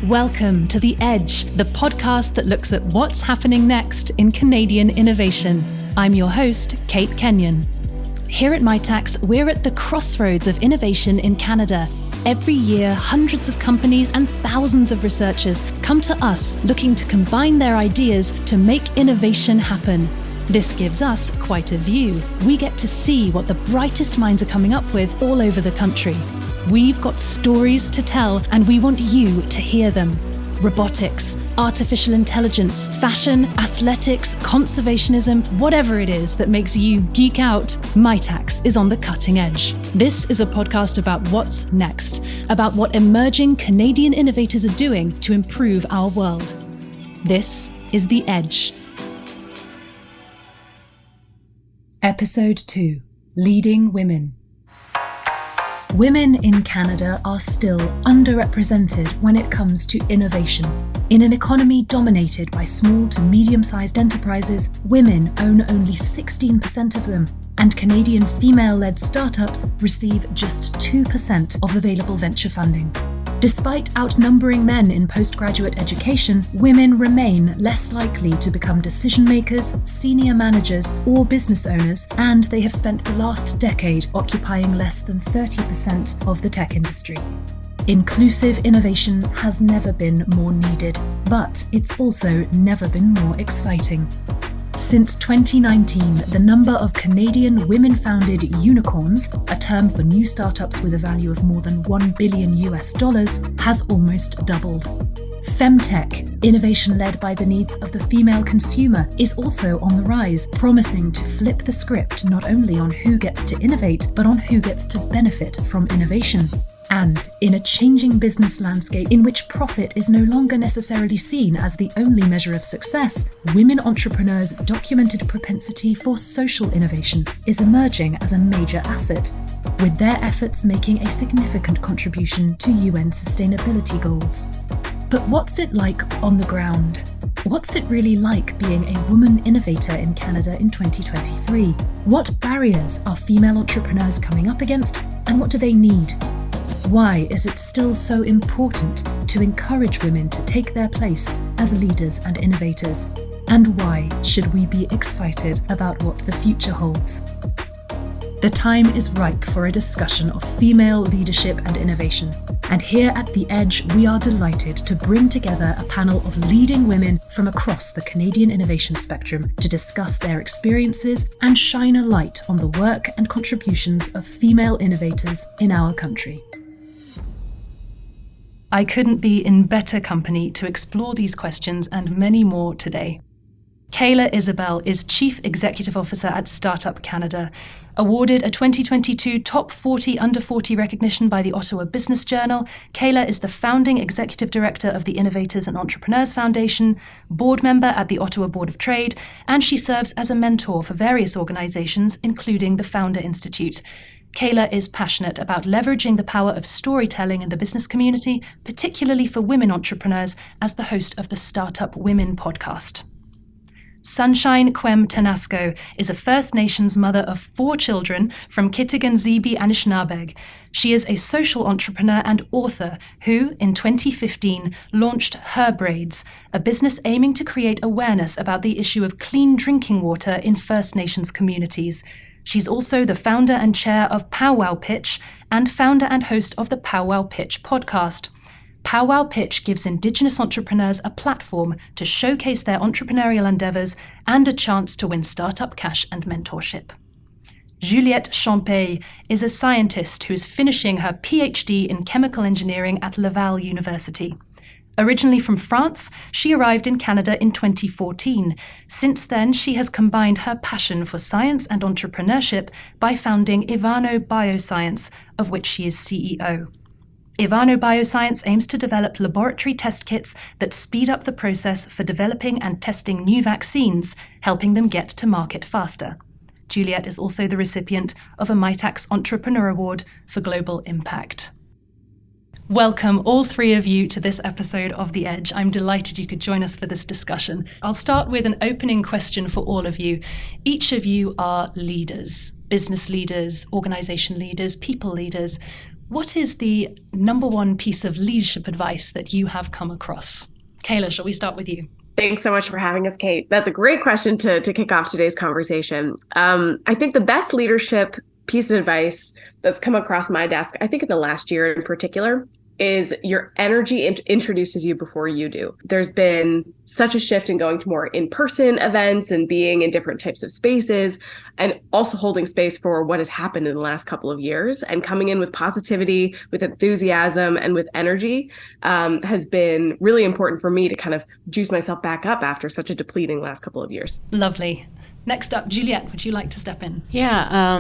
Welcome to The Edge, the podcast that looks at what's happening next in Canadian innovation. I'm your host, Kate Kenyon. Here at Mitacs, we're at the crossroads of innovation in Canada. Every year, hundreds of companies and thousands of researchers come to us looking to combine their ideas to make innovation happen. This gives us quite a view. We get to see what the brightest minds are coming up with all over the country. We've got stories to tell, and we want you to hear them. Robotics, artificial intelligence, fashion, athletics, conservationism, whatever it is that makes you geek out, Mitacs is on the cutting edge. This is a podcast about what's next, about what emerging Canadian innovators are doing to improve our world. This is The Edge. Episode 2, Leading Women. Women in Canada are still underrepresented when it comes to innovation. In an economy dominated by small to medium-sized enterprises, women own only 16% of them, and Canadian female-led startups receive just 2% of available venture funding. Despite outnumbering men in postgraduate education, women remain less likely to become decision makers, senior managers, or business owners, and they have spent the last decade occupying less than 30% of the tech industry. Inclusive innovation has never been more needed, but it's also never been more exciting. Since 2019, the number of Canadian women-founded unicorns, a term for new startups with a value of more than $1 billion, has almost doubled. Femtech, innovation led by the needs of the female consumer, is also on the rise, promising to flip the script not only on who gets to innovate, but on who gets to benefit from innovation. And in a changing business landscape in which profit is no longer necessarily seen as the only measure of success, women entrepreneurs' documented propensity for social innovation is emerging as a major asset, with their efforts making a significant contribution to UN sustainability goals. But what's it like on the ground? What's it really like being a woman innovator in Canada in 2023? What barriers are female entrepreneurs coming up against, and what do they need? Why is it still so important to encourage women to take their place as leaders and innovators? And why should we be excited about what the future holds? The time is ripe for a discussion of female leadership and innovation. And here at The Edge, we are delighted to bring together a panel of leading women from across the Canadian innovation spectrum to discuss their experiences and shine a light on the work and contributions of female innovators in our country. I couldn't be in better company to explore these questions and many more today. Kayla Isabelle is Chief Executive Officer at Startup Canada, awarded a 2022 Top 40 Under 40 recognition by the Ottawa Business Journal. Kayla is the founding Executive Director of the Innovators and Entrepreneurs Foundation, board member at the Ottawa Board of Trade, and she serves as a mentor for various organisations, including the Founder Institute. Kayla is passionate about leveraging the power of storytelling in the business community, particularly for women entrepreneurs, as the host of the Startup Women podcast. Sunshine Quem Tenasco is a First Nations mother of 4 children from Kitigan, Zibi, Anishinabeg. She is a social entrepreneur and author who, in 2015, launched her Braids, a business aiming to create awareness about the issue of clean drinking water in First Nations communities. She's also the founder and chair of Powwow Pitch and founder and host of the Powwow Pitch podcast. Powwow Pitch gives Indigenous entrepreneurs a platform to showcase their entrepreneurial endeavours and a chance to win startup cash and mentorship. Juliette Champeil is a scientist who is finishing her PhD in chemical engineering at Laval University. Originally from France, she arrived in Canada in 2014. Since then, she has combined her passion for science and entrepreneurship by founding Ivano Bioscience, of which she is CEO. Ivano Bioscience aims to develop laboratory test kits that speed up the process for developing and testing new vaccines, helping them get to market faster. Juliette is also the recipient of a Mitacs Entrepreneur Award for Global Impact. Welcome, all 3 of you, to this episode of The Edge. I'm delighted you could join us for this discussion. I'll start with an opening question for all of you. Each of you are leaders, business leaders, organization leaders, people leaders. What is the number one piece of leadership advice that you have come across? Kayla, shall we start with you? Thanks so much for having us, Kate. That's a great question to kick off today's conversation. I think the best leadership piece of advice that's come across my desk, I think in the last year in particular, is your energy introduces you before you do. There's been such a shift in going to more in-person events and being in different types of spaces, and also holding space for what has happened in the last couple of years, and coming in with positivity, with enthusiasm, and with energy has been really important for me to kind of juice myself back up after such a depleting last couple of years. Lovely. Next up, Juliette, would you like to step in? Yeah,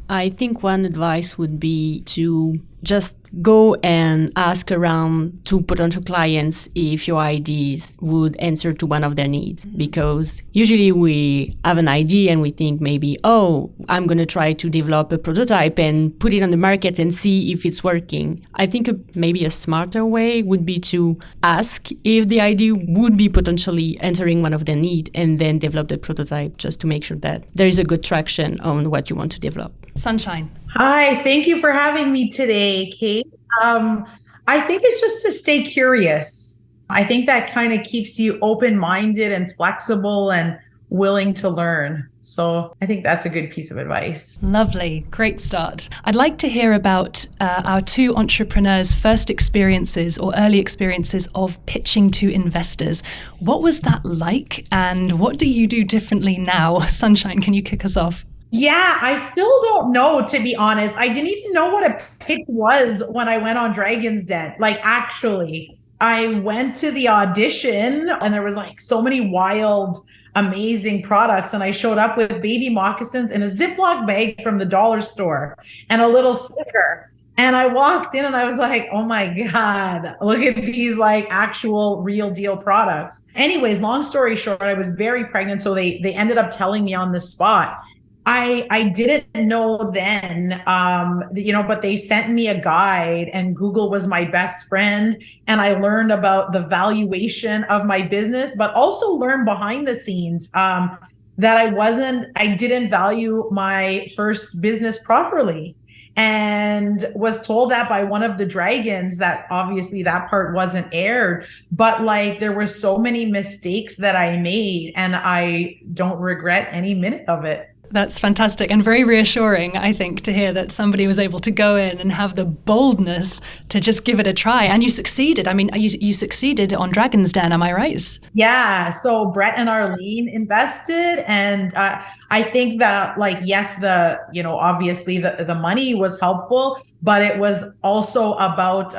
I think one advice would be to just go and ask around to potential clients if your ideas would answer to one of their needs. Because usually we have an idea and we think maybe, oh, I'm going to try to develop a prototype and put it on the market and see if it's working. I think maybe a smarter way would be to ask if the idea would be potentially answering one of their needs, and then develop the prototype just to make sure that there is a good traction on what you want to develop. Sunshine. Hi, thank you for having me today, Kate. I think it's just to stay curious. I think that kind of keeps you open-minded and flexible and willing to learn. So I think that's a good piece of advice. Lovely. Great start. I'd like to hear about our two entrepreneurs' first experiences or early experiences of pitching to investors. What was that like, and what do you do differently now? Sunshine, can you kick us off? Yeah, I still don't know, to be honest. I didn't even know what a pitch was when I went on Dragon's Den. Like, actually, I went to the audition and there was like so many wild, amazing products. And I showed up with baby moccasins in a Ziploc bag from the dollar store and a little sticker. And I walked in and I was like, oh my God, look at these like actual real deal products. Anyways, long story short, I was very pregnant. So they ended up telling me on the spot. I didn't know then, but they sent me a guide, and Google was my best friend. And I learned about the valuation of my business, but also learned behind the scenes that I didn't value my first business properly, and was told that by one of the dragons. That obviously that part wasn't aired, but like there were so many mistakes that I made, and I don't regret any minute of it. That's fantastic and very reassuring, I think, to hear that somebody was able to go in and have the boldness to just give it a try. And you succeeded. I mean, you succeeded on Dragon's Den, am I right? Yeah. So Brett and Arlene invested. And I think that, like, yes, obviously the money was helpful, but it was also about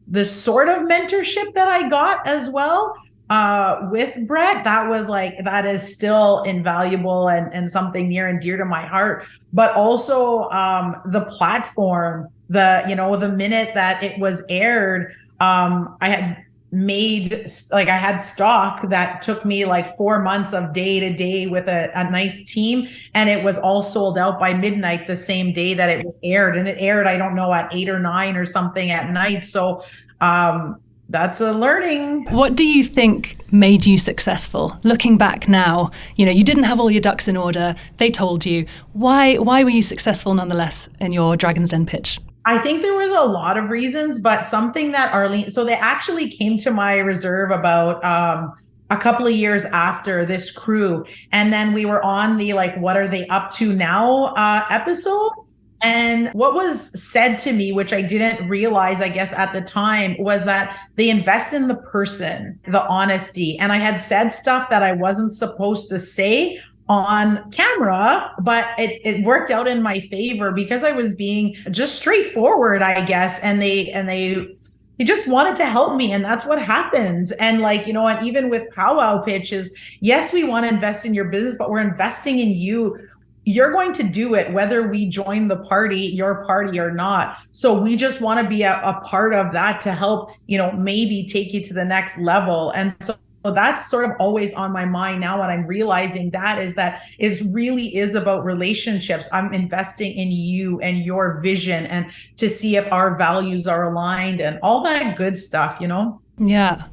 the sort of mentorship that I got as well. With Brett, that is still invaluable and something near and dear to my heart, but also, the platform, the minute that it was aired, I had stock that took me like 4 months of day to day with a nice team. And it was all sold out by midnight the same day that it was aired, and it aired, I don't know, at 8 or 9 or something at night. So, that's a learning. What do you think made you successful? Looking back now, you didn't have all your ducks in order. They told you. Why were you successful nonetheless in your Dragon's Den pitch? I think there was a lot of reasons, but something that Arlene, so they actually came to my reserve about a couple of years after this crew. And then we were on the what are they up to now episode. And what was said to me, which I didn't realize, I guess, at the time, was that they invest in the person, the honesty. And I had said stuff that I wasn't supposed to say on camera, but it worked out in my favor because I was being just straightforward, I guess. And they just wanted to help me. And that's what happens. And and even with powwow pitches, yes, we want to invest in your business, but we're investing in you. You're going to do it whether we join the party, your party, or not. So we just want to be a part of that to help, maybe take you to the next level. And so that's sort of always on my mind now. What I'm realizing that it really is about relationships. I'm investing in you and your vision, and to see if our values are aligned and all that good stuff, Yeah,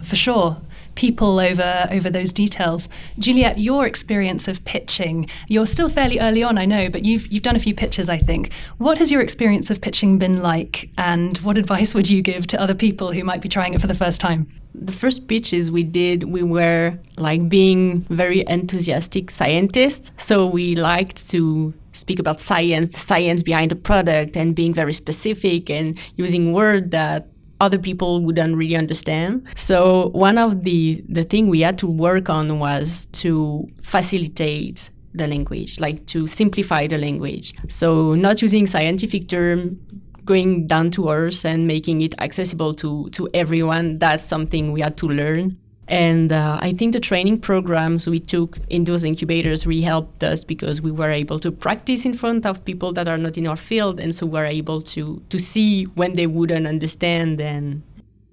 for sure. people over those details. Juliette, your experience of pitching, you're still fairly early on, I know, but you've done a few pitches, I think. What has your experience of pitching been like, and what advice would you give to other people who might be trying it for the first time? The first pitches we did, we were like being very enthusiastic scientists. So we liked to speak about science, the science behind the product, and being very specific and using words that other people wouldn't really understand. So one of the thing we had to work on was to facilitate the language, like to simplify the language. So not using scientific terms, going down to earth and making it accessible to everyone. That's something we had to learn. And I think the training programs we took in those incubators really helped us, because we were able to practice in front of people that are not in our field. And so we're able to see when they wouldn't understand and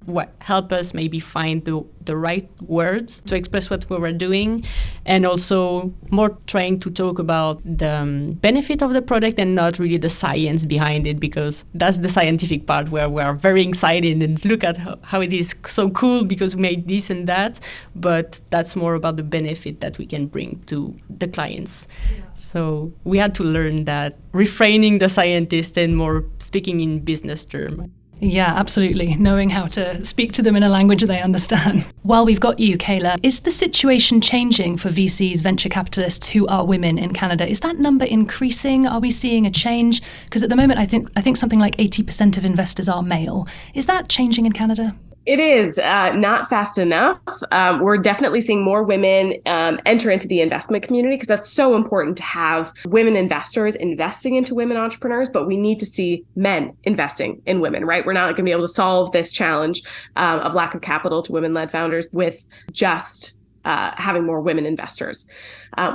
what help us maybe find the right words to express what we were doing, and also more trying to talk about the benefit of the product and not really the science behind it, because that's the scientific part where we are very excited and look at how it is so cool because we made this and that, but that's more about the benefit that we can bring to the clients. Yeah. So we had to learn that, refraining the scientist and more speaking in business terms. Yeah, absolutely. Knowing how to speak to them in a language they understand. While we've got you, Kayla, is the situation changing for VCs, venture capitalists who are women in Canada? Is that number increasing? Are we seeing a change? Because at the moment, I think something like 80% of investors are male. Is that changing in Canada? It is not fast enough. We're definitely seeing more women enter into the investment community, because that's so important to have women investors investing into women entrepreneurs. But we need to see men investing in women, right? We're not going to be able to solve this challenge of lack of capital to women-led founders with just having more women investors.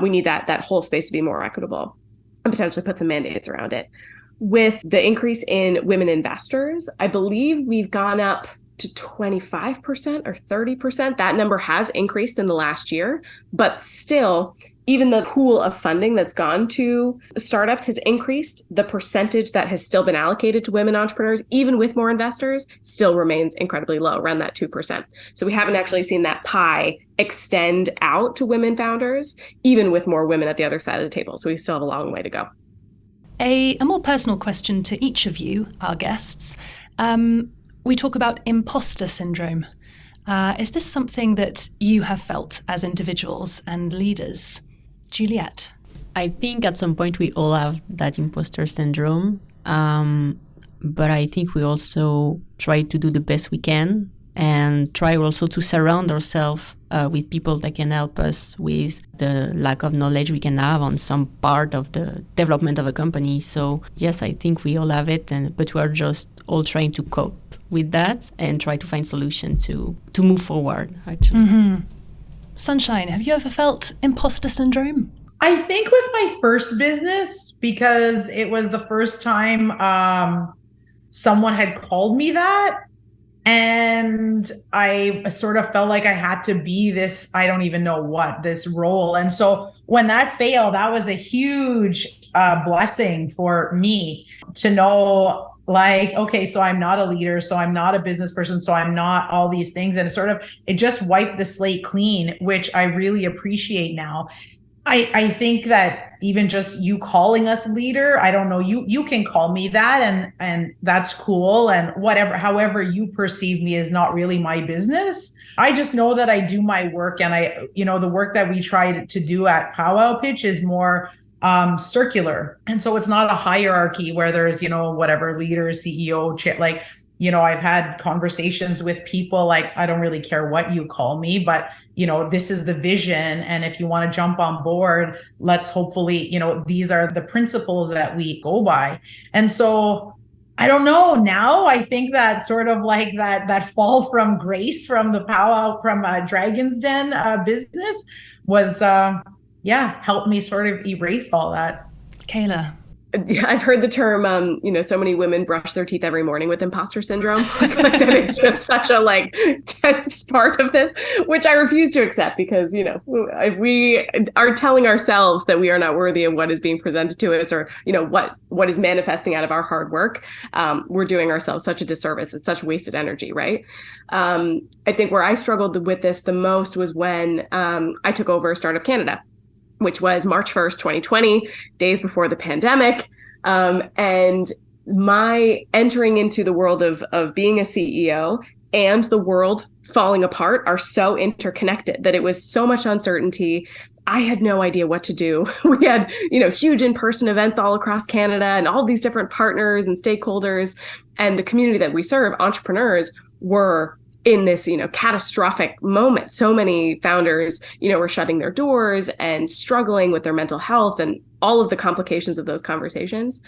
We need that whole space to be more equitable and potentially put some mandates around it. With the increase in women investors, I believe we've gone up to 25% or 30%. That number has increased in the last year, but still, even the pool of funding that's gone to startups has increased. The percentage that has still been allocated to women entrepreneurs, even with more investors, still remains incredibly low, around that 2%. So we haven't actually seen that pie extend out to women founders, even with more women at the other side of the table. So we still have a long way to go. A more personal question to each of you, our guests. We talk about imposter syndrome. Is this something that you have felt as individuals and leaders? Juliette? I think at some point we all have that imposter syndrome. But I think we also try to do the best we can and try also to surround ourselves with people that can help us with the lack of knowledge we can have on some part of the development of a company. So yes, I think we all have it, but we are just all trying to cope with that and try to find solutions to move forward, actually. Mm-hmm. Sunshine, have you ever felt imposter syndrome? I think with my first business, because it was the first time someone had called me that. And I sort of felt like I had to be this, I don't even know what, this role. And so when that failed, that was a huge blessing for me to know, like, okay, so I'm not a leader, so I'm not a business person, so I'm not all these things. And it just wiped the slate clean, which I really appreciate now. I think that even just you calling us leader, I don't know, you can call me that and that's cool, and whatever, however you perceive me is not really my business. I just know that I do my work, and the work that we try to do at Powwow Pitch is more circular. And so it's not a hierarchy where there's, whatever leader, CEO, I've had conversations with people like, I don't really care what you call me, but, this is the vision. And if you want to jump on board, let's hopefully, these are the principles that we go by. And so I don't know. Now I think that sort of like that fall from grace from the powwow, from Dragon's Den business was, helped me sort of erase all that. Kayla? I've heard the term, so many women brush their teeth every morning with imposter syndrome. Like that it's just such a tense part of this, which I refuse to accept because, if we are telling ourselves that we are not worthy of what is being presented to us or, what is manifesting out of our hard work, we're doing ourselves such a disservice. It's such wasted energy, right? I think where I struggled with this the most was when I took over Startup Canada, which was March 1st, 2020, days before the pandemic. And my entering into the world of being a CEO and the world falling apart are so interconnected that it was so much uncertainty. I had no idea what to do. We had, huge in-person events all across Canada and all these different partners and stakeholders. And the community that we serve, entrepreneurs, were in this, catastrophic moment. So many founders, were shutting their doors and struggling with their mental health and all of the complications of those conversations.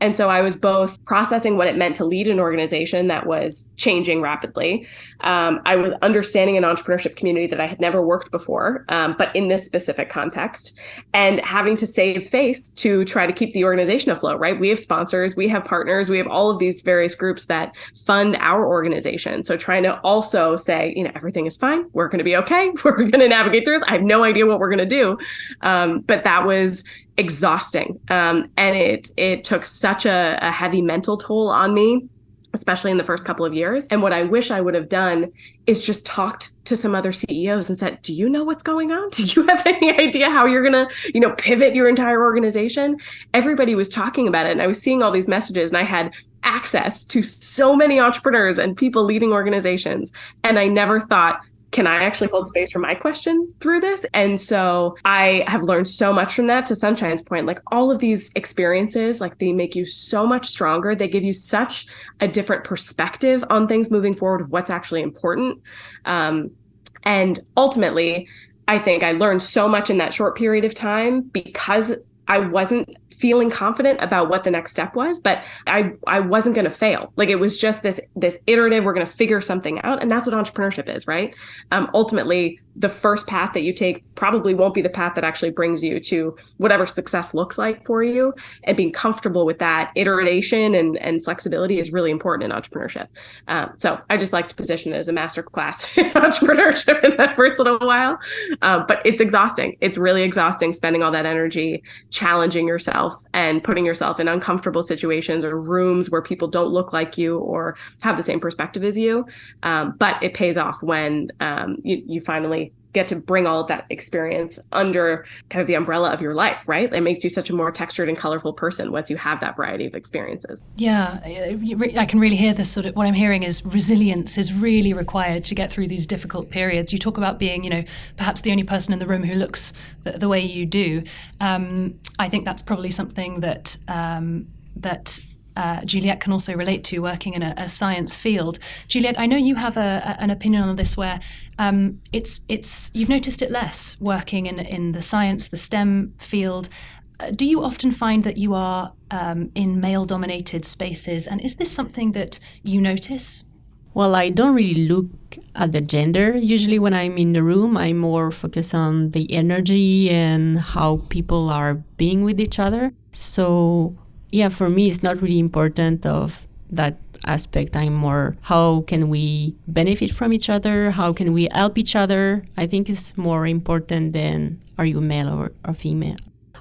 And so I was both processing what it meant to lead an organization that was changing rapidly. I was understanding an entrepreneurship community that I had never worked before, but in this specific context, and having to save face to try to keep the organization afloat, right? We have sponsors, we have partners, we have all of these various groups that fund our organization. So trying to also say, everything is fine. We're going to be okay. We're going to navigate through this. I have no idea what we're going to do. But that was exhausting. And it took such a heavy mental toll on me, especially in the first couple of years. And what I wish I would have done is just talked to some other CEOs and said, do you know what's going on? Do you have any idea how you're going to, pivot your entire organization? Everybody was talking about it. And I was seeing all these messages and I had access to so many entrepreneurs and people leading organizations. And I never thought, can I actually hold space for my question through this? And so I have learned so much from that. To Sunshine's point, all of these experiences, they make you so much stronger. They give you such a different perspective on things moving forward, what's actually important. And ultimately, I think I learned so much in that short period of time because I wasn't feeling confident about what the next step was, but I wasn't going to fail. It was just this iterative, we're going to figure something out. And that's what entrepreneurship is, right? Ultimately, the first path that you take probably won't be the path that actually brings you to whatever success looks like for you. And being comfortable with that iteration and flexibility is really important in entrepreneurship. So I just like to position it as a masterclass in entrepreneurship in that first little while. But it's exhausting. It's really exhausting spending all that energy challenging yourself and putting yourself in uncomfortable situations or rooms where people don't look like you or have the same perspective as you. But it pays off when you finally get to bring all of that experience under kind of the umbrella of your life, right? It makes you such a more textured and colorful person once you have that variety of experiences. Yeah, I can really hear this sort of, what I'm hearing is resilience is really required to get through these difficult periods. You talk about being, perhaps the only person in the room who looks the way you do. I think that's probably something that Juliette can also relate to, working in a science field. Juliette, I know you have an opinion on this where you've noticed it less working in the science, the STEM field. Do you often find that you are in male-dominated spaces? And is this something that you notice? Well, I don't really look at the gender. Usually when I'm in the room, I'm more focused on the energy and how people are being with each other. So yeah, for me, it's not really important of that aspect. I'm more, how can we benefit from each other? How can we help each other? I think it's more important than are you male or female.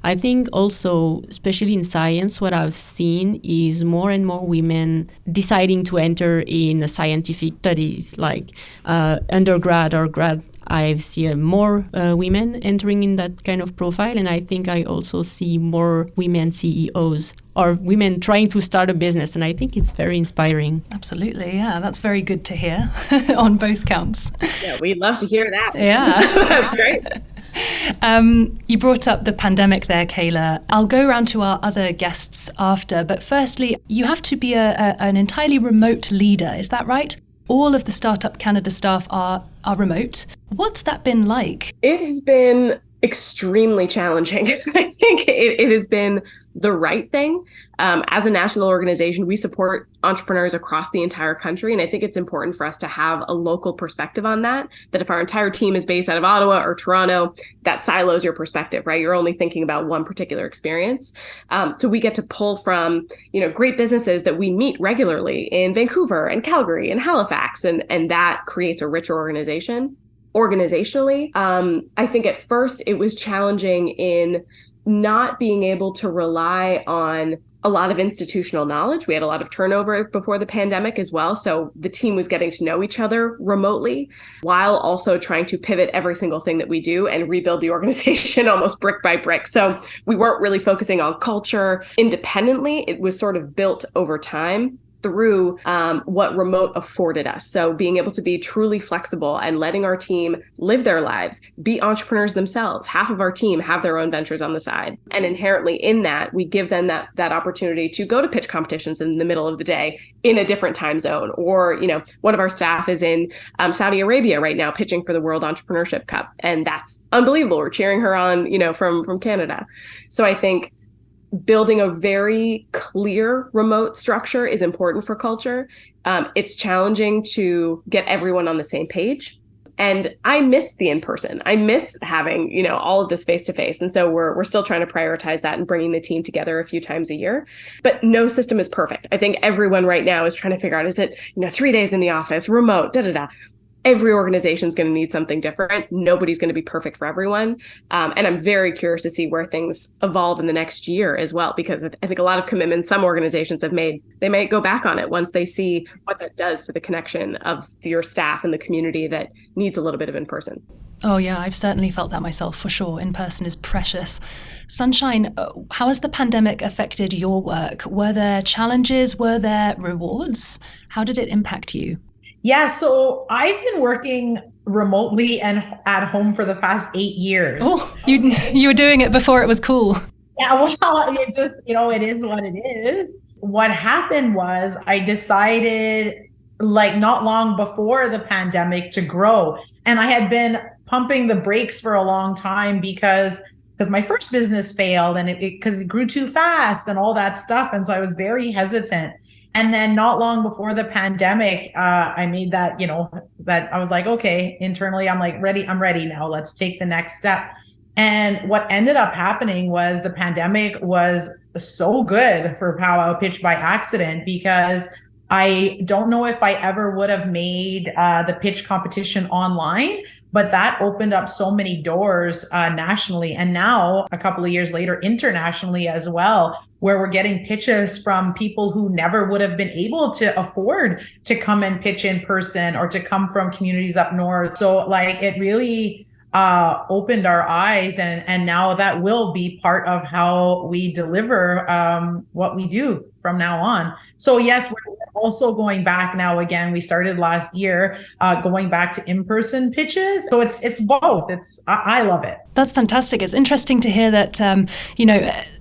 I think also, especially in science, what I've seen is more and more women deciding to enter in the scientific studies, like undergrad or grad. I see more women entering in that kind of profile, and I think I also see more women CEOs or women trying to start a business, and I think it's very inspiring. Absolutely, yeah, that's very good to hear on both counts. Yeah, we'd love to hear that. Yeah. That's great. You brought up the pandemic there, Kayla. I'll go around to our other guests after, but firstly, you have to be an entirely remote leader, is that right? All of the Startup Canada staff are remote. What's that been like? It has been extremely challenging. I think it has been the right thing. As a national organization, we support entrepreneurs across the entire country. And I think it's important for us to have a local perspective on that if our entire team is based out of Ottawa or Toronto, that silos your perspective, right? You're only thinking about one particular experience. So we get to pull from, great businesses that we meet regularly in Vancouver and Calgary and Halifax, and that creates a richer organization. Organizationally, I think at first it was challenging in not being able to rely on a lot of institutional knowledge. We had a lot of turnover before the pandemic as well. So the team was getting to know each other remotely while also trying to pivot every single thing that we do and rebuild the organization almost brick by brick. So we weren't really focusing on culture independently. It was sort of built over time through what remote afforded us. So being able to be truly flexible and letting our team live their lives, be entrepreneurs themselves. Half of our team have their own ventures on the side. And inherently in that, we give them that opportunity to go to pitch competitions in the middle of the day in a different time zone. Or, one of our staff is in Saudi Arabia right now pitching for the World Entrepreneurship Cup. And that's unbelievable. We're cheering her on, from Canada. So I think building a very clear remote structure is important for culture. It's challenging to get everyone on the same page. And I miss the in-person. I miss having, all of this face-to-face. And so we're still trying to prioritize that and bringing the team together a few times a year. But no system is perfect. I think everyone right now is trying to figure out, is it, 3 days in the office, remote, da-da-da. Every organization is going to need something different. Nobody's going to be perfect for everyone. And I'm very curious to see where things evolve in the next year as well, because I think a lot of commitments some organizations have made, they might go back on it once they see what that does to the connection of your staff and the community that needs a little bit of in-person. Oh yeah, I've certainly felt that myself for sure. In-person is precious. Sunshine, how has the pandemic affected your work? Were there challenges? Were there rewards? How did it impact you? Yeah, so I've been working remotely and at home for the past 8 years. Oh, you were doing it before it was cool. Yeah, well, it just, it is what it is. What happened was I decided not long before the pandemic to grow. And I had been pumping the brakes for a long time because my first business failed and because it grew too fast and all that stuff. And so I was very hesitant. And then not long before the pandemic, I made that, that I was like, okay, internally, I'm ready now. Let's take the next step. And what ended up happening was the pandemic was so good for Powwow Pitch by accident, because I don't know if I ever would have made the pitch competition online, but that opened up so many doors nationally. And now, a couple of years later, internationally as well, where we're getting pitches from people who never would have been able to afford to come and pitch in person or to come from communities up north. So it really opened our eyes, and now that will be part of how we deliver what we do from now on. So yes, we're also going back now again. We started last year going back to in-person pitches. So it's both. I love it. That's fantastic. It's interesting to hear that,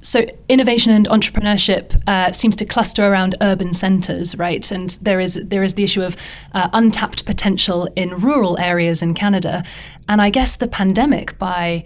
so innovation and entrepreneurship seems to cluster around urban centres, right? And there is the issue of untapped potential in rural areas in Canada. And I guess the pandemic, by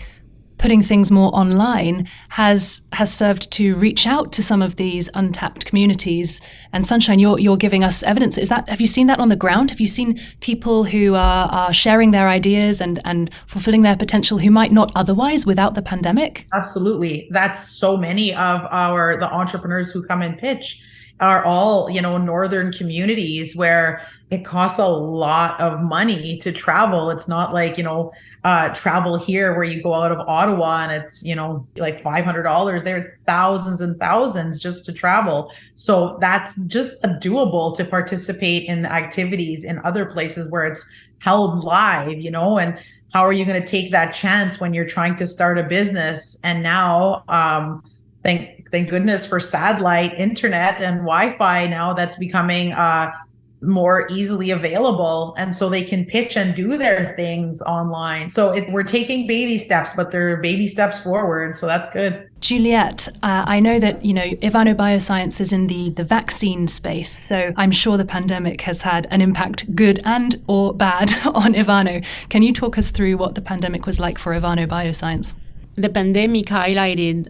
putting things more online, has served to reach out to some of these untapped communities. And Sunshine, you're giving us evidence. Have you seen that on the ground? Have you seen people who are sharing their ideas and fulfilling their potential who might not otherwise without the pandemic? Absolutely. That's so many of the entrepreneurs who come and pitch are all, northern communities where it costs a lot of money to travel. It's not like, travel here where you go out of Ottawa and it's, like $500. There's thousands and thousands just to travel. So that's just doable to participate in activities in other places where it's held live, and how are you going to take that chance when you're trying to start a business? And now, thank goodness for satellite internet and Wi-Fi now that's becoming more easily available. And so they can pitch and do their things online. So we're taking baby steps, but they're baby steps forward. So that's good. Juliette, I know that, Ivano Bioscience is in the vaccine space. So I'm sure the pandemic has had an impact, good and or bad, on Ivano. Can you talk us through what the pandemic was like for Ivano Bioscience? The pandemic highlighted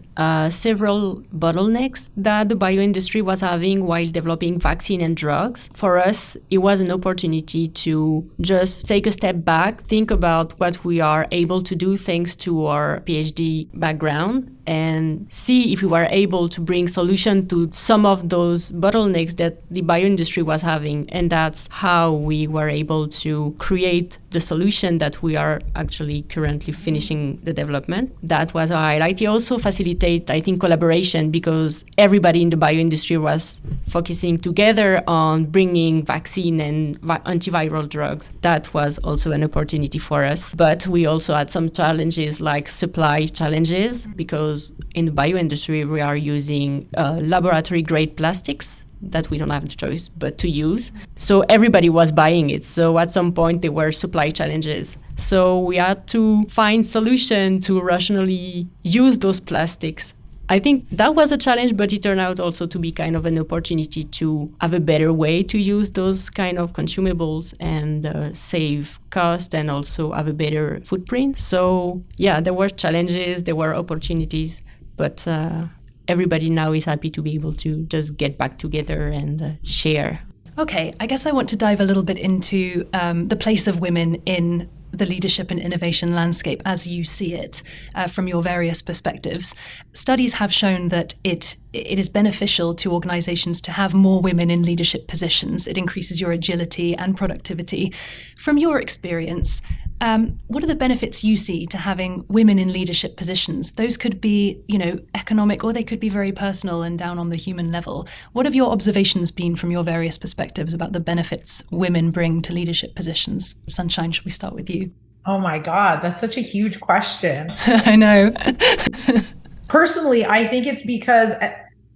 several bottlenecks that the bioindustry was having while developing vaccine and drugs. For us, it was an opportunity to just take a step back, think about what we are able to do thanks to our PhD background, and see if we were able to bring solution to some of those bottlenecks that the bioindustry was having. And that's how we were able to create the solution that we are actually currently finishing the development. That was a highlight. It also facilitate, I think, collaboration because everybody in the bioindustry was focusing together on bringing vaccine and antiviral drugs. That was also an opportunity for us. But we also had some challenges like supply challenges because in the bioindustry, we are using laboratory-grade plastics that we don't have the choice but to use. So everybody was buying it. So at some point, there were supply challenges. So we had to find solution to rationally use those plastics. I think that was a challenge, but it turned out also to be kind of an opportunity to have a better way to use those kind of consumables and save cost and also have a better footprint. So yeah, there were challenges, there were opportunities, but everybody now is happy to be able to just get back together and share. Okay, I guess I want to dive a little bit into the place of women in the leadership and innovation landscape as you see it from your various perspectives. Studies have shown that it is beneficial to organizations to have more women in leadership positions. It increases your agility and productivity. From your experience, what are the benefits you see to having women in leadership positions? Those could be, economic, or they could be very personal and down on the human level. What have your observations been from your various perspectives about the benefits women bring to leadership positions? Sunshine, should we start with you? Oh my God, that's such a huge question. I know. Personally, I think it's because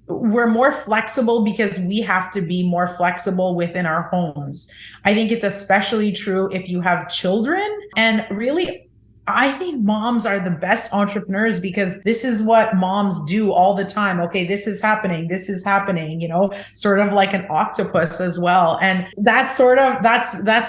we're more flexible because we have to be more flexible within our homes. I think it's especially true if you have children. And really, I think moms are the best entrepreneurs because this is what moms do all the time. Okay, this is happening, sort of like an octopus as well. And that's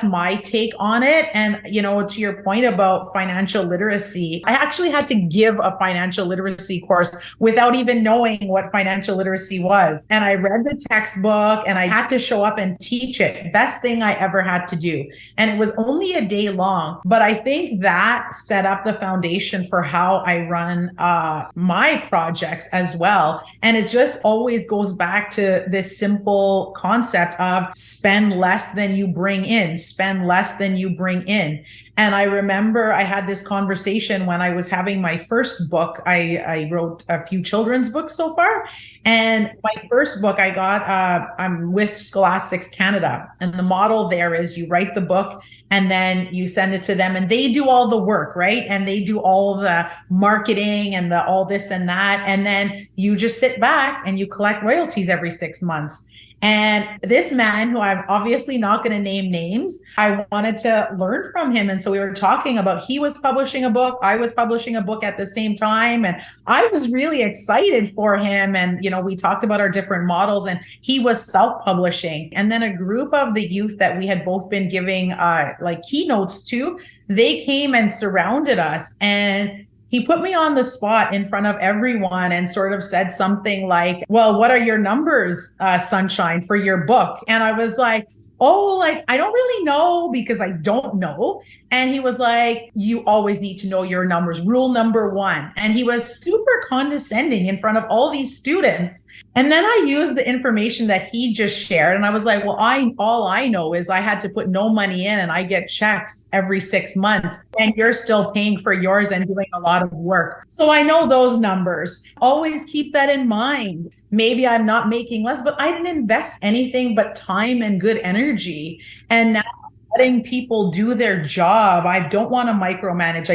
my take on it. And, to your point about financial literacy, I actually had to give a financial literacy course without even knowing what financial literacy was. And I read the textbook and I had to show up and teach it. Best thing I ever had to do. And it was only a day long, but I think that set up the foundation for how I run my projects as well. And it just always goes back to this simple concept of spend less than you bring in, spend less than you bring in. And I remember I had this conversation when I was having my first book. I wrote a few children's books so far. And my first book I got, I'm with Scholastics Canada. And the model there is you write the book and then you send it to them and they do all the work, right? And they do all the marketing and all this and that. And then you just sit back and you collect royalties every 6 months. And this man, who I'm obviously not going to name names, I wanted to learn from him. And so we were talking about, he was publishing a book, I was publishing a book at the same time. And I was really excited for him. And, we talked about our different models and he was self-publishing. And then a group of the youth that we had both been giving keynotes to, they came and surrounded us. And he put me on the spot in front of everyone and sort of said something like, well, what are your numbers, Sunshine, for your book? And I was like, I don't really know because I don't know. And he was like, you always need to know your numbers. Rule number 1. And he was super condescending in front of all these students. And then I used the information that he just shared. And I was like, well, all I know is I had to put no money in and I get checks every 6 months and you're still paying for yours and doing a lot of work. So I know those numbers. Always keep that in mind. Maybe I'm not making less, but I didn't invest anything but time and good energy. And now letting people do their job. I don't want to micromanage.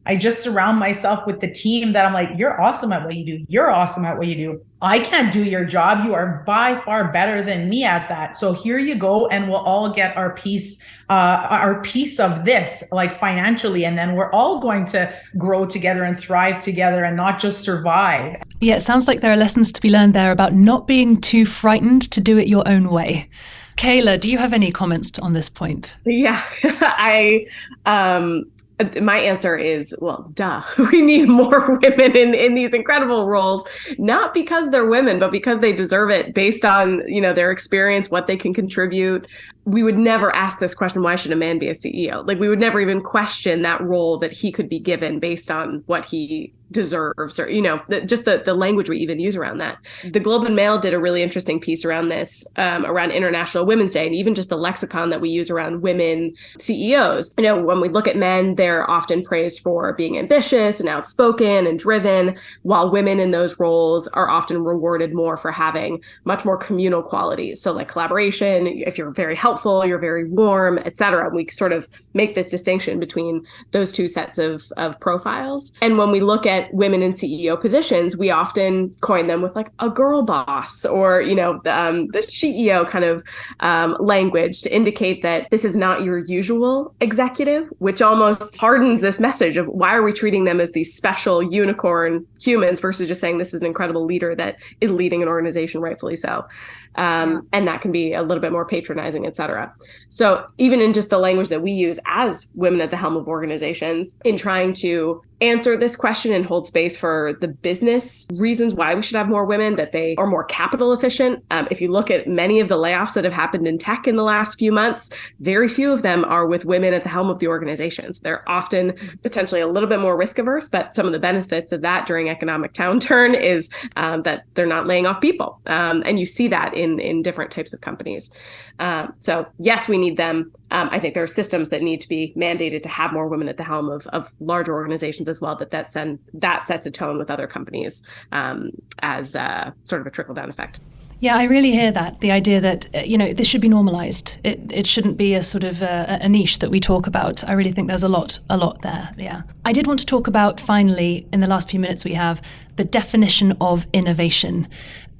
I just surround myself with the team that I'm like, you're awesome at what you do. You're awesome at what you do. I can't do your job. You are by far better than me at that. So here you go. And we'll all get our piece of this, like financially. And then we're all going to grow together and thrive together and not just survive. Yeah, it sounds like there are lessons to be learned there about not being too frightened to do it your own way. Kayla, do you have any comments on this point? Yeah, My answer is, well, duh. We need more women in these incredible roles, not because they're women, but because they deserve it based on, their experience, what they can contribute. We would never ask this question, why should a man be a CEO? Like, we would never even question that role that he could be given based on what he deserves, or, just the language we even use around that. The Globe and Mail did a really interesting piece around this, around International Women's Day, and even just the lexicon that we use around women CEOs. When we look at men, they're often praised for being ambitious and outspoken and driven, while women in those roles are often rewarded more for having much more communal qualities. So like collaboration, if you're very helpful, you're very warm, etc. We sort of make this distinction between those two sets of profiles. And when we look at women in CEO positions, we often coin them with like a girl boss, or, the CEO kind of language to indicate that this is not your usual executive, which almost hardens this message of why are we treating them as these special unicorn humans versus just saying this is an incredible leader that is leading an organization, rightfully so. And that can be a little bit more patronizing, et cetera. So even in just the language that we use as women at the helm of organizations in trying to answer this question and hold space for the business reasons why we should have more women, that they are more capital efficient. If you look at many of the layoffs that have happened in tech in the last few months, very few of them are with women at the helm of the organizations. They're often potentially a little bit more risk averse, but some of the benefits of that during economic downturn is that they're not laying off people. And you see that in different types of companies. So yes, we need them. I think there are systems that need to be mandated to have more women at the helm of larger organizations as well, that sets a tone with other companies as sort of a trickle-down effect. Yeah, I really hear that. The idea that, this should be normalized. It shouldn't be a sort of a niche that we talk about. I really think there's a lot there. Yeah. I did want to talk about, finally, in the last few minutes we have, the definition of innovation.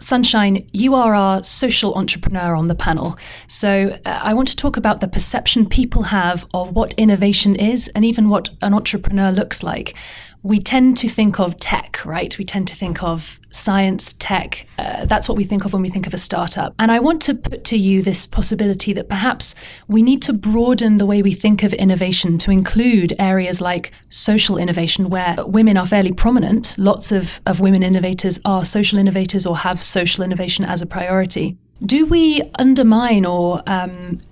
Sunshine, you are our social entrepreneur on the panel. So I want to talk about the perception people have of what innovation is and even what an entrepreneur looks like. We tend to think of tech, right? We tend to think of science, tech. That's what we think of when we think of a startup. And I want to put to you this possibility that perhaps we need to broaden the way we think of innovation to include areas like social innovation, where women are fairly prominent. Lots of women innovators are social innovators or have social innovation as a priority. Do we undermine or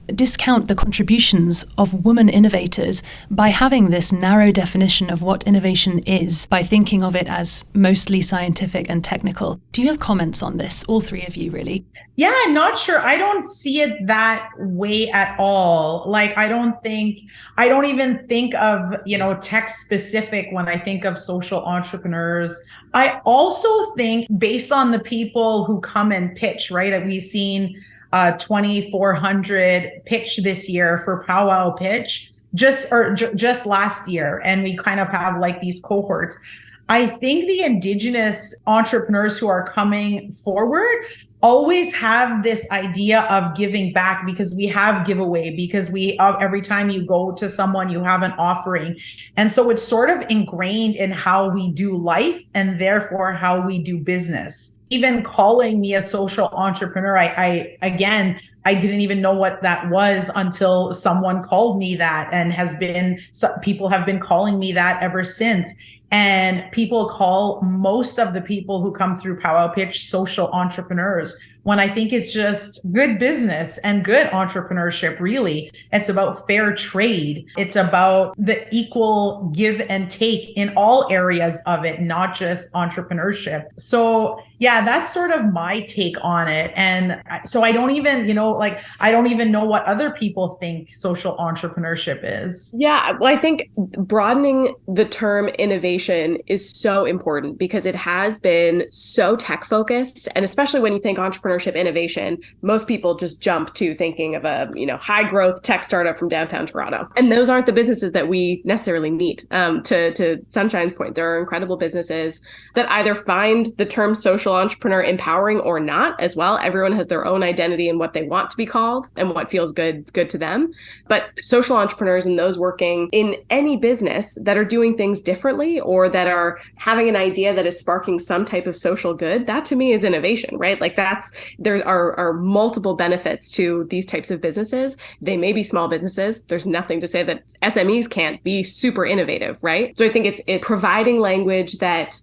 discount the contributions of women innovators by having this narrow definition of what innovation is, by thinking of it as mostly scientific and technical? Do you have comments on this? All three of you, really? Yeah, I'm not sure. I don't see it that way at all. Like, I don't even think of, tech specific when I think of social entrepreneurs. I also think based on the people who come and pitch, right? We've seen 2,400 pitch this year for Powwow Pitch, just last year. And we kind of have like these cohorts. I think the Indigenous entrepreneurs who are coming forward always have this idea of giving back, because we have giveaway, because every time you go to someone, you have an offering. And so it's sort of ingrained in how we do life and therefore how we do business. Even calling me a social entrepreneur, I didn't even know what that was until someone called me that, and people have been calling me that ever since. And people call most of the people who come through Powwow Pitch social entrepreneurs, when I think it's just good business and good entrepreneurship, really. It's about fair trade. It's about the equal give and take in all areas of it, not just entrepreneurship. So yeah, that's sort of my take on it. And so I don't even, I don't even know what other people think social entrepreneurship is. Yeah, well, I think broadening the term innovation is so important, because it has been so tech focused. And especially when you think entrepreneurship innovation, most people just jump to thinking of a, high growth tech startup from downtown Toronto. And those aren't the businesses that we necessarily need. To Sunshine's point, there are incredible businesses that either find the term social entrepreneur empowering or not as well. Everyone has their own identity and what they want want to be called and what feels good to them. But social entrepreneurs and those working in any business that are doing things differently or that are having an idea that is sparking some type of social good, that to me is innovation, right? Like there are multiple benefits to these types of businesses. They may be small businesses. There's nothing to say that SMEs can't be super innovative, right? So I think it's providing language that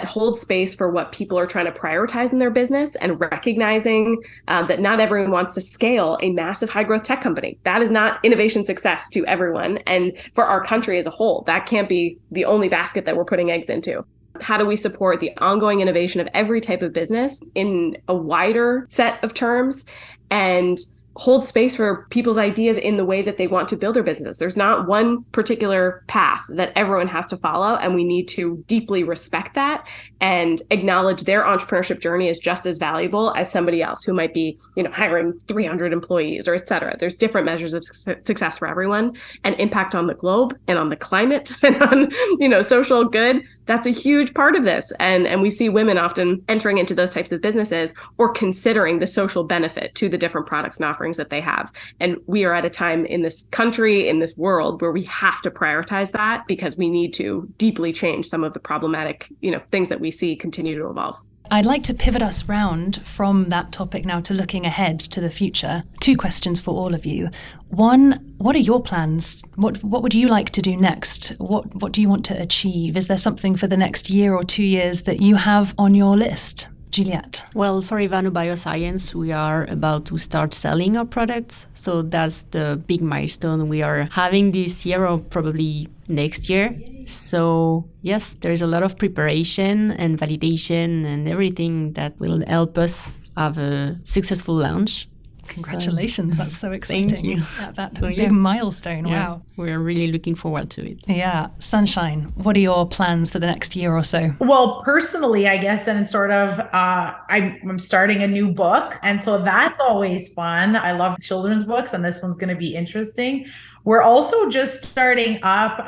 holds space for what people are trying to prioritize in their business and recognizing that not everyone wants to scale a massive high growth tech company. That is not innovation success to everyone. And for our country as a whole, that can't be the only basket that we're putting eggs into. How do we support the ongoing innovation of every type of business in a wider set of terms and hold space for people's ideas in the way that they want to build their businesses? There's not one particular path that everyone has to follow, and we need to deeply respect that and acknowledge their entrepreneurship journey is just as valuable as somebody else who might be, hiring 300 employees or et cetera. There's different measures of success for everyone, and impact on the globe and on the climate and on, social good. That's a huge part of this. And we see women often entering into those types of businesses or considering the social benefit to the different products and offerings that they have. And we are at a time in this country, in this world, where we have to prioritize that because we need to deeply change some of the problematic, things that we see continue to evolve. I'd like to pivot us round from that topic now to looking ahead to the future. 2 questions for all of you. One, what are your plans? What would you like to do next? What do you want to achieve? Is there something for the next year or 2 years that you have on your list? Juliette? Well, for Ivano Bioscience, we are about to start selling our products. So that's the big milestone we are having this year or probably next year. So yes, there's a lot of preparation and validation and everything that will help us have a successful launch. Congratulations. That's so exciting. Thank you. That's a big milestone. Yeah, Wow. We're really looking forward to it. Yeah. Sunshine, what are your plans for the next year or so? Well, personally, I guess, and it's sort of, I'm starting a new book. And so that's always fun. I love children's books, and this one's going to be interesting. We're also just starting up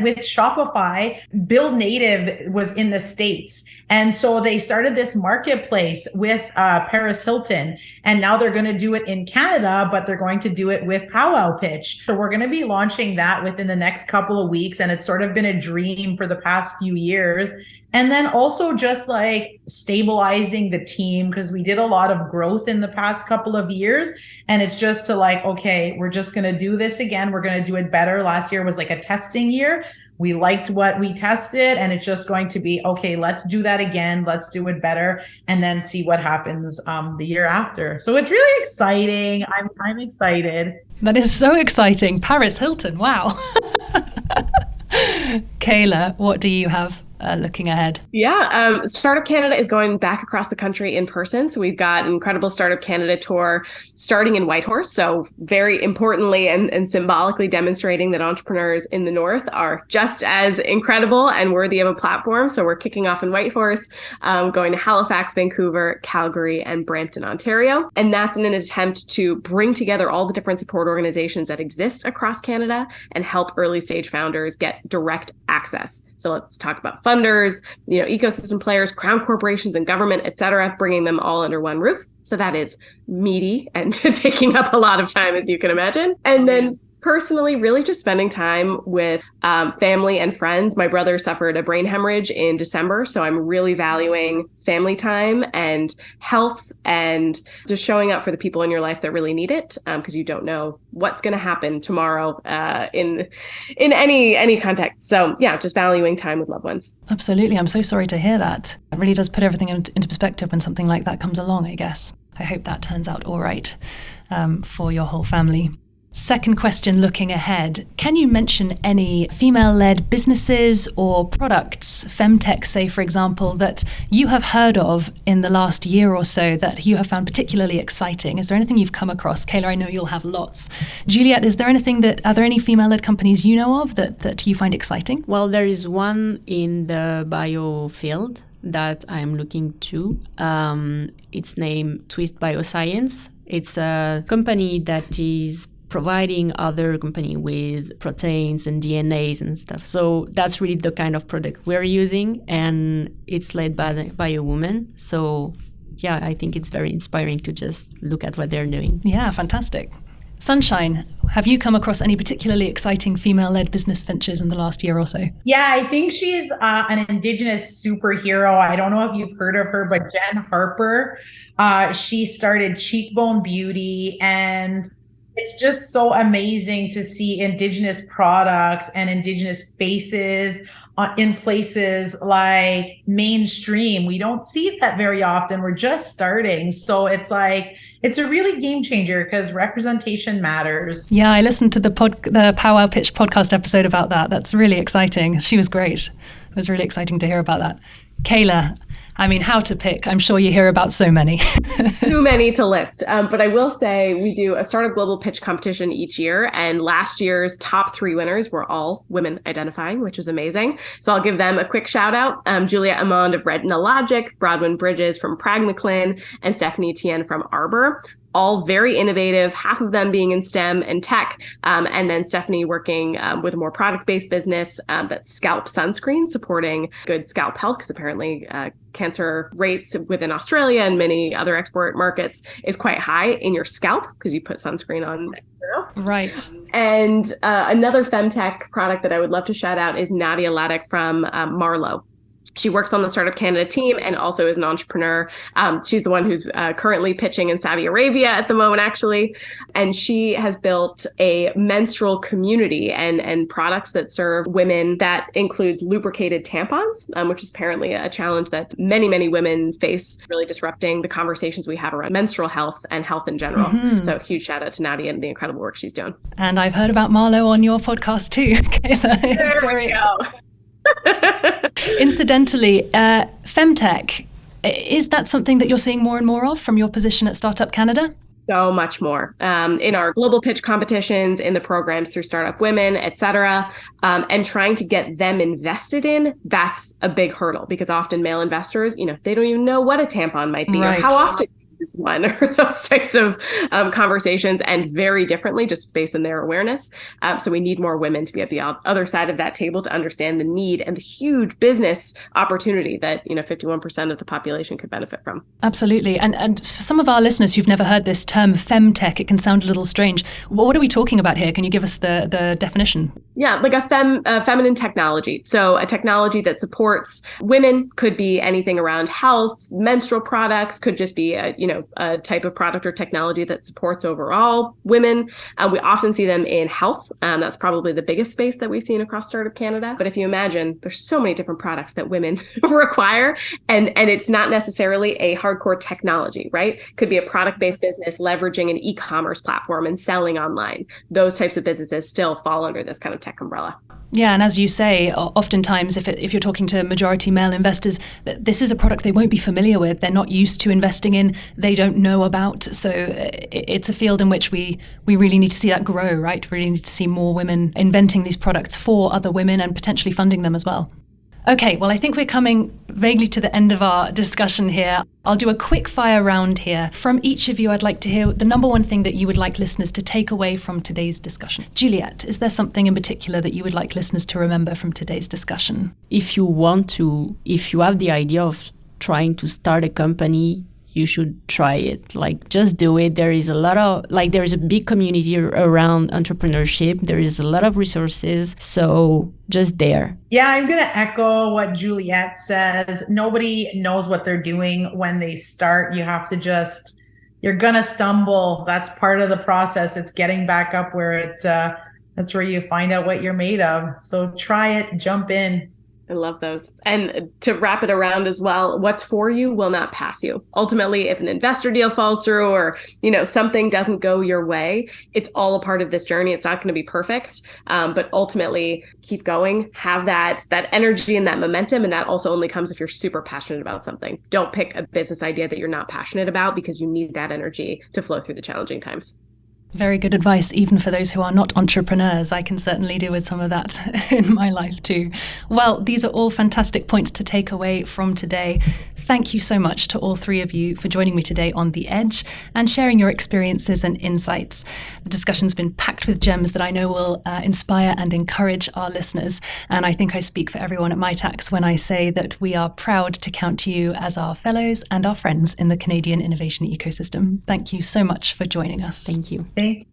with Shopify. Build Native was in the States. And so they started this marketplace with Paris Hilton. And now they're going to do it in Canada, but they're going to do it with Powwow Pitch. So we're going to be launching that within the next couple of weeks. And it's sort of been a dream for the past few years. And then also just like stabilizing the team, because we did a lot of growth in the past couple of years. And it's just to like, okay, we're just going to do this again. We're going to do it better. Last year was like a testing year. We liked what we tested, and it's just going to be, okay, let's do that again. Let's do it better, and then see what happens the year after. So it's really exciting. I'm excited. That is so exciting. Paris Hilton. Wow. Kayla, what do you have looking ahead? Yeah, Startup Canada is going back across the country in person. So we've got an incredible Startup Canada tour starting in Whitehorse. So very importantly and symbolically demonstrating that entrepreneurs in the North are just as incredible and worthy of a platform. So we're kicking off in Whitehorse, going to Halifax, Vancouver, Calgary, and Brampton, Ontario. And that's in an attempt to bring together all the different support organizations that exist across Canada and help early stage founders get direct access. So let's talk about funders, ecosystem players, crown corporations and government, et cetera, bringing them all under one roof. So that is meaty and taking up a lot of time, as you can imagine. And then personally, really just spending time with family and friends. My brother suffered a brain hemorrhage in December, so I'm really valuing family time and health and just showing up for the people in your life that really need it, because you don't know what's going to happen tomorrow in any context. So yeah, just valuing time with loved ones. Absolutely. I'm so sorry to hear that. It really does put everything into perspective when something like that comes along, I guess. I hope that turns out all right for your whole family. Second question, looking ahead, can you mention any female-led businesses or products, femtech, say, for example, that you have heard of in the last year or so that you have found particularly exciting? Is there anything you've come across? Kayla, I know you'll have lots. Juliette, are there any female-led companies you know of that you find exciting? Well, there is one in the bio field that I'm looking to. It's named Twist Bioscience. It's a company that is providing other company with proteins and DNAs and stuff. So that's really the kind of product we're using, and it's led by a woman. So yeah, I think it's very inspiring to just look at what they're doing. Yeah, fantastic. Sunshine, have you come across any particularly exciting female-led business ventures in the last year or so? Yeah, I think she's an Indigenous superhero. I don't know if you've heard of her, but Jen Harper, she started Cheekbone Beauty, and it's just so amazing to see Indigenous products and Indigenous faces in places like mainstream. We don't see that very often. We're just starting. So it's like, it's a really game changer because representation matters. Yeah, I listened to the Powwow Pitch podcast episode about that. That's really exciting. She was great. It was really exciting to hear about that. Kayla, I mean, how to pick? I'm sure you hear about so many. Too many to list. But I will say we do a Startup Global Pitch competition each year. And last year's top 3 winners were all women identifying, which is amazing. So I'll give them a quick shout out. Juliette Amond of Retina Logic, Brodwyn Bridges from Pragmaclin, and Stephanie Tien from Arbor. All very innovative, half of them being in STEM and tech. And then Stephanie working with a more product-based business that's Scalp Sunscreen, supporting good scalp health, because apparently cancer rates within Australia and many other export markets is quite high in your scalp because you put sunscreen on. Right. And another femtech product that I would love to shout out is Nadia Ladek from Marlowe. She works on the Startup Canada team and also is an entrepreneur. She's the one who's currently pitching in Saudi Arabia at the moment, actually. And she has built a menstrual community and products that serve women that includes lubricated tampons, which is apparently a challenge that many, many women face, really disrupting the conversations we have around menstrual health and health in general. Mm-hmm. So huge shout out to Nadia and the incredible work she's doing. And I've heard about Marlowe on your podcast too, Kayla. It's very exciting. Incidentally, femtech, is that something that you're seeing more and more of from your position at Startup Canada? So much more in our global pitch competitions, in the programs through Startup Women, et cetera, and trying to get them invested in. That's a big hurdle because often male investors, they don't even know what a tampon might be or how often use one or those types of conversations, and very differently just based on their awareness. So we need more women to be at the other side of that table to understand the need and the huge business opportunity that 51% of the population could benefit from. Absolutely. And for some of our listeners who've never heard this term femtech, it can sound a little strange. What are we talking about here? Can you give us the definition? Yeah, like a feminine technology. So a technology that supports women, could be anything around health, menstrual products, could just be a type of product or technology that supports overall women. We often see them in health. That's probably the biggest space that we've seen across Startup Canada. But if you imagine, there's so many different products that women require, and it's not necessarily a hardcore technology, right? Could be a product-based business leveraging an e-commerce platform and selling online. Those types of businesses still fall under this kind of tech umbrella. Yeah, and as you say, oftentimes if you're talking to majority male investors, this is a product they won't be familiar with. They're not used to investing in. They don't know about. So it's a field in which we really need to see that grow, right? We really need to see more women inventing these products for other women and potentially funding them as well. Okay, well, I think we're coming vaguely to the end of our discussion here. I'll do a quick fire round here. From each of you, I'd like to hear the number one thing that you would like listeners to take away from today's discussion. Juliette, is there something in particular that you would like listeners to remember from today's discussion? If you have the idea of trying to start a company, you should try it. Just do it. There is a big community around entrepreneurship. There is a lot of resources. So just there. Yeah, I'm going to echo what Juliette says. Nobody knows what they're doing when they start. You have to you're going to stumble. That's part of the process. It's getting back up where that's where you find out what you're made of. So try it, jump in. I love those. And to wrap it around as well, what's for you will not pass you. Ultimately, if an investor deal falls through or, something doesn't go your way, it's all a part of this journey. It's not going to be perfect. But ultimately, keep going, have that energy and that momentum. And that also only comes if you're super passionate about something. Don't pick a business idea that you're not passionate about because you need that energy to flow through the challenging times. Very good advice, even for those who are not entrepreneurs. I can certainly do with some of that in my life too. Well, these are all fantastic points to take away from today. Thank you so much to all three of you for joining me today on The Edge and sharing your experiences and insights. The discussion's been packed with gems that I know will inspire and encourage our listeners. And I think I speak for everyone at Mitacs when I say that we are proud to count you as our fellows and our friends in the Canadian innovation ecosystem. Thank you so much for joining us. Thank you.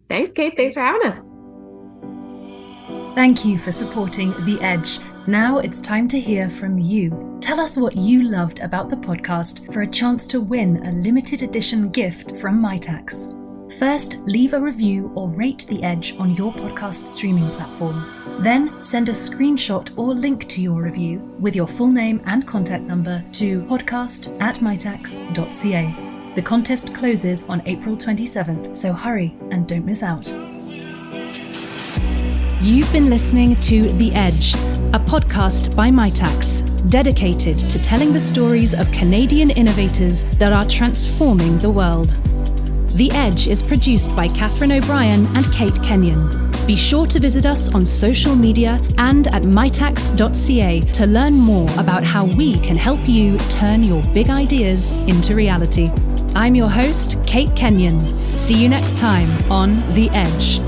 Thanks, Kate. Thanks for having us. Thank you for supporting The Edge. Now it's time to hear from you. Tell us what you loved about the podcast for a chance to win a limited edition gift from Mitacs. First, leave a review or rate The Edge on your podcast streaming platform. Then send a screenshot or link to your review with your full name and contact number to podcast@mitacs.ca. The contest closes on April 27th, so hurry and don't miss out. You've been listening to The Edge, a podcast by Mitacs, dedicated to telling the stories of Canadian innovators that are transforming the world. The Edge is produced by Catherine O'Brien and Kate Kenyon. Be sure to visit us on social media and at mitacs.ca to learn more about how we can help you turn your big ideas into reality. I'm your host, Kate Kenyon. See you next time on The Edge.